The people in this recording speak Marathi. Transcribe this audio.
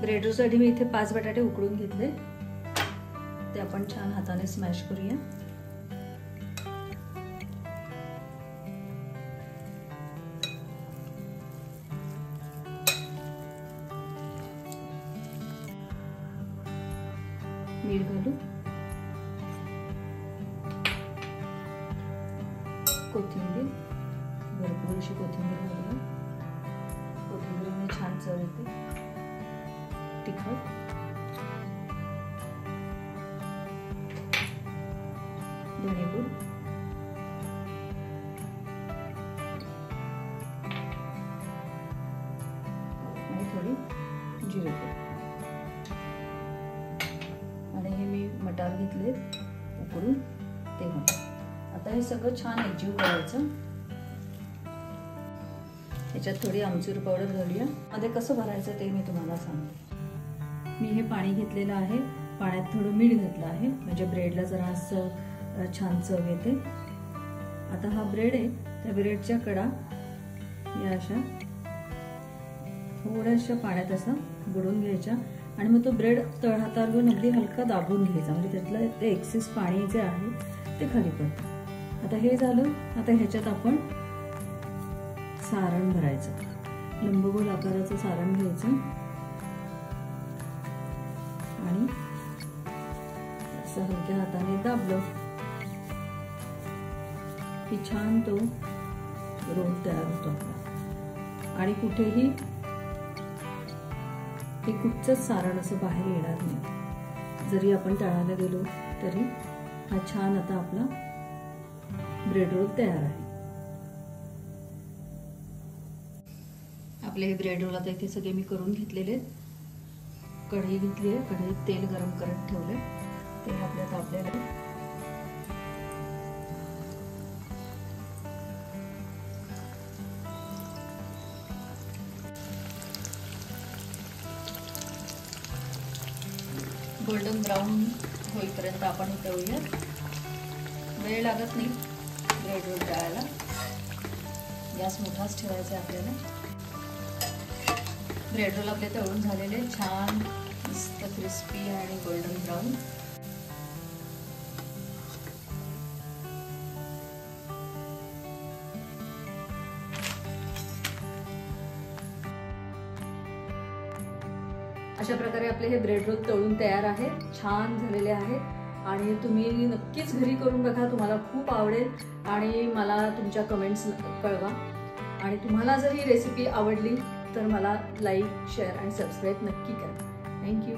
ब्रेड रोलसाठी मी इथे 5 बटाटे उकडून घेतले, ते आपण छान हाताने स्मॅश करूया। मीठ घालू, कोथिंबीर, भरपूर अशी कोथिंबीर घालूया। कोथिंबीरने छान चव येते। तिखट, धणेपूड, आणि थोडी जिरेपूड, आणि हे मी मटार घेतले उकडून ते घालू। आता हे सगळं छान एकजीव करायचं। याच्यात थोडी आमचूर पावडर घालूया। मध्ये कसं भरायचं ते मी तुम्हाला सांगते। मी हे पाणी घेतलेलं आहे, पाण्यात थोडं मीठ घातलं आहे, म्हणजे ब्रेडला जरा असं छान चव येते। आता हा ब्रेड आहे, त्या ब्रेडच्या कडा या अशा थोड्याशा पाण्यात असं बुडवून घ्यायच्या, आणि मग तो ब्रेड तळहातावर घेऊन अगदी हलका दाबून घ्यायचा, म्हणजे त्यातलं ते एक्सेस पाणी जे आहे ते खाली पडतं। आता हे झालं। आता ह्याच्यात आपण सारण भरायचं, लंबगोल आकाराचं सारण घ्यायचं, आणि असं हलक्या हाताने दाबलं की छान तो रोल तयार होतो आपला, आणि कुठेही ते कुठचंच सारण असं बाहेर येणार नाही। जरी आपण तळायला गेलो तरी हा छान आता आपला ब्रेड रोल तयार आहे। आपले हे ब्रेड रोल आता इथे सगळे मी करून घेतलेले। कढई घेतली आहे, कढईत तेल गरम करत ठेवले, तेल आपल्या तापलेलं आहे। गोल्डन ब्राऊन होईपर्यंत आपण हे तळूया। वेळ लागत नाही ब्रेड रोल तळायला, गॅस मोठाच ठेवायचा आहे आपल्याला। ब्रेड रोल आपले तळून झालेले, छान मस्त क्रिस्पी आणि गोल्डन ब्राऊन। अशा प्रकारे आपले हे ब्रेड रोल तळून तयार आहे, छान झालेले आहेत, आणि तुम्ही नक्कीच घरी करून बघा, तुम्हाला खूप आवडेल, आणि मला तुमच्या कमेंट्स कळवा। आणि तुम्हाला जर ही रेसिपी आवडली तर मला लाईक, शेअर आणि सबस्क्राईब नक्की करा। थँक्यू।